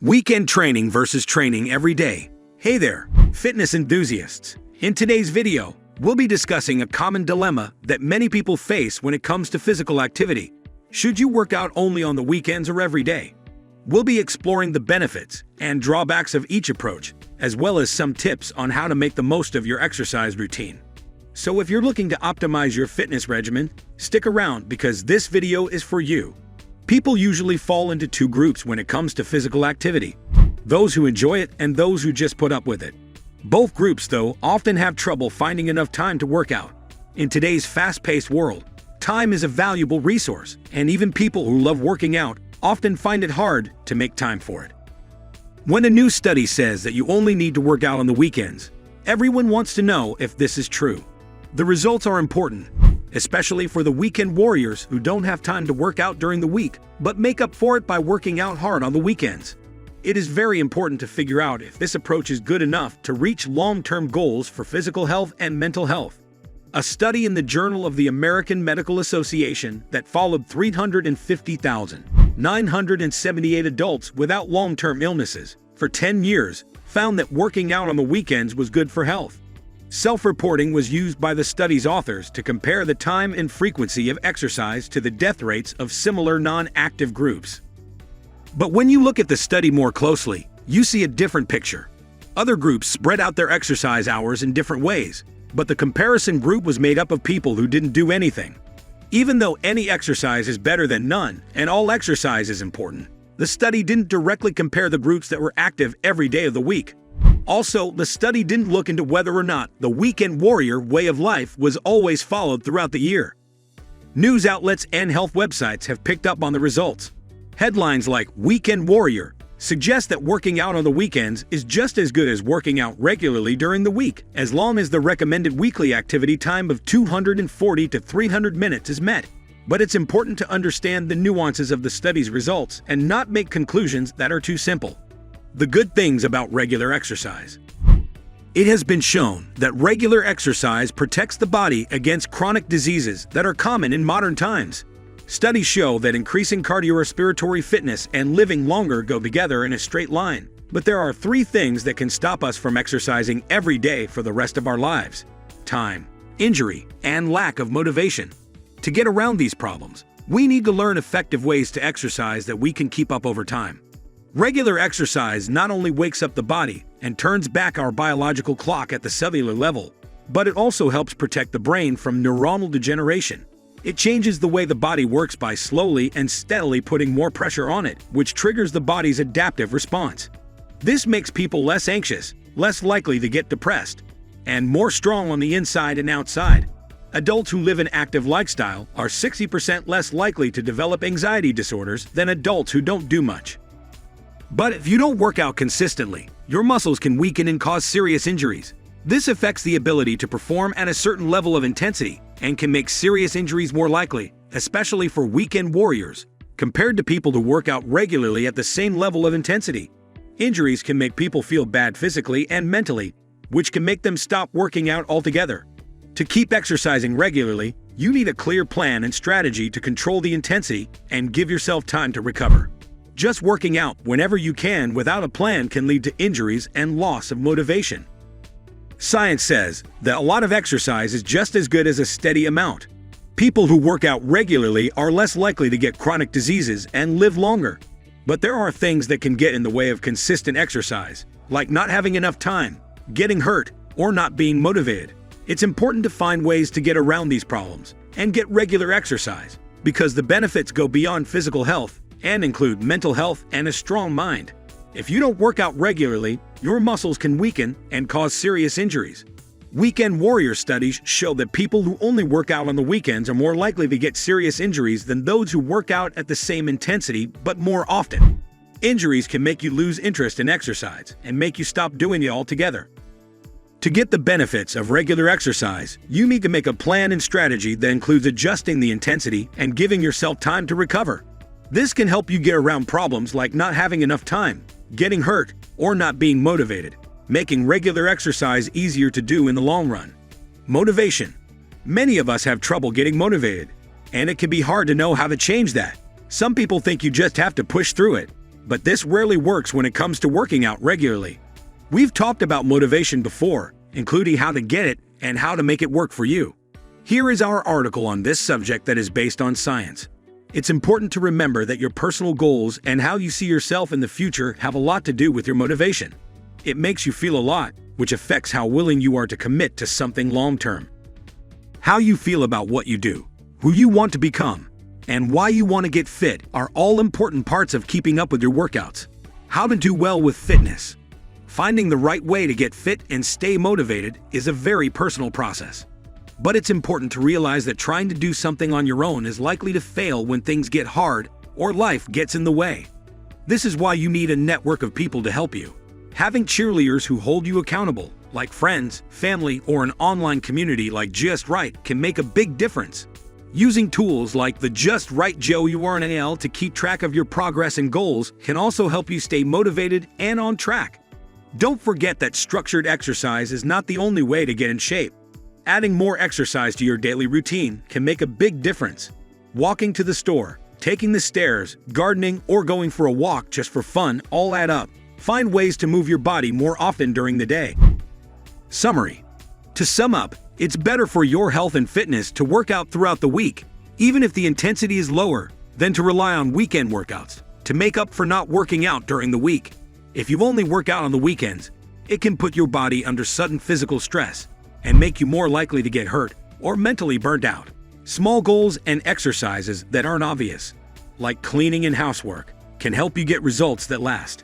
Weekend training versus training every day. Hey there, fitness enthusiasts. In today's video, we'll be discussing a common dilemma that many people face when it comes to physical activity. Should you work out only on the weekends or every day? We'll be exploring the benefits and drawbacks of each approach, as well as some tips on how to make the most of your exercise routine. So if you're looking to optimize your fitness regimen, stick around because this video is for you. People usually fall into two groups when it comes to physical activity: those who enjoy it and those who just put up with it. Both groups, though, often have trouble finding enough time to work out. In today's fast-paced world, time is a valuable resource, and even people who love working out often find it hard to make time for it. When a new study says that you only need to work out on the weekends, everyone wants to know if this is true. The results are important, especially for the weekend warriors who don't have time to work out during the week, but make up for it by working out hard on the weekends. It is very important to figure out if this approach is good enough to reach long-term goals for physical health and mental health. A study in the Journal of the American Medical Association that followed 350,978 adults without long-term illnesses for 10 years found that working out on the weekends was good for health. Self-reporting was used by the study's authors to compare the time and frequency of exercise to the death rates of similar non-active groups. But when you look at the study more closely, you see a different picture. Other groups spread out their exercise hours in different ways, but the comparison group was made up of people who didn't do anything. Even though any exercise is better than none, and all exercise is important, the study didn't directly compare the groups that were active every day of the week. Also, the study didn't look into whether or not the weekend warrior way of life was always followed throughout the year. News outlets and health websites have picked up on the results. Headlines like "Weekend Warrior" suggest that working out on the weekends is just as good as working out regularly during the week, as long as the recommended weekly activity time of 240 to 300 minutes is met. But it's important to understand the nuances of the study's results and not make conclusions that are too simple. The good things about regular exercise. It has been shown that regular exercise protects the body against chronic diseases that are common in modern times. Studies show that increasing cardiorespiratory fitness and living longer go together in a straight line. But there are three things that can stop us from exercising every day for the rest of our lives: time, injury, and lack of motivation. To get around these problems, we need to learn effective ways to exercise that we can keep up over time. Regular exercise not only wakes up the body and turns back our biological clock at the cellular level, but it also helps protect the brain from neuronal degeneration. It changes the way the body works by slowly and steadily putting more pressure on it, which triggers the body's adaptive response. This makes people less anxious, less likely to get depressed, and more strong on the inside and outside. Adults who live an active lifestyle are 60% less likely to develop anxiety disorders than adults who don't do much. But if you don't work out consistently, your muscles can weaken and cause serious injuries. This affects the ability to perform at a certain level of intensity and can make serious injuries more likely, especially for weekend warriors, compared to people who work out regularly at the same level of intensity. Injuries can make people feel bad physically and mentally, which can make them stop working out altogether. To keep exercising regularly, you need a clear plan and strategy to control the intensity and give yourself time to recover. Just working out whenever you can without a plan can lead to injuries and loss of motivation. Science says that a lot of exercise is just as good as a steady amount. People who work out regularly are less likely to get chronic diseases and live longer. But there are things that can get in the way of consistent exercise, like not having enough time, getting hurt, or not being motivated. It's important to find ways to get around these problems and get regular exercise, because the benefits go beyond physical health and include mental health and a strong mind. If you don't work out regularly, your muscles can weaken and cause serious injuries. Weekend warrior studies show that people who only work out on the weekends are more likely to get serious injuries than those who work out at the same intensity but more often. Injuries can make you lose interest in exercise and make you stop doing it altogether. To get the benefits of regular exercise, you need to make a plan and strategy that includes adjusting the intensity and giving yourself time to recover. This can help you get around problems like not having enough time, getting hurt, or not being motivated, making regular exercise easier to do in the long run. Motivation. Many of us have trouble getting motivated, and it can be hard to know how to change that. Some people think you just have to push through it, But this rarely works when it comes to working out regularly. We've talked about motivation before, including how to get it and how to make it work for you. Here is our article on this subject that is based on science. It's important to remember that your personal goals and how you see yourself in the future have a lot to do with your motivation. It makes you feel a lot, which affects how willing you are to commit to something long-term. How you feel about what you do, who you want to become, and why you want to get fit are all important parts of keeping up with your workouts. How to do well with fitness. Finding the right way to get fit and stay motivated is a very personal process. But it's important to realize that trying to do something on your own is likely to fail when things get hard or life gets in the way. This is why you need a network of people to help you. Having cheerleaders who hold you accountable, like friends, family, or an online community like Just Right, can make a big difference. Using tools like the Just Right Joe URL to keep track of your progress and goals can also help you stay motivated and on track. Don't forget that structured exercise is not the only way to get in shape. Adding more exercise to your daily routine can make a big difference. Walking to the store, taking the stairs, gardening, or going for a walk just for fun all add up. Find ways to move your body more often during the day. Summary. To sum up, it's better for your health and fitness to work out throughout the week, even if the intensity is lower, than to rely on weekend workouts to make up for not working out during the week. If you only work out on the weekends, it can put your body under sudden physical stress and make you more likely to get hurt or mentally burnt out. Small goals and exercises that aren't obvious, like cleaning and housework, can help you get results that last.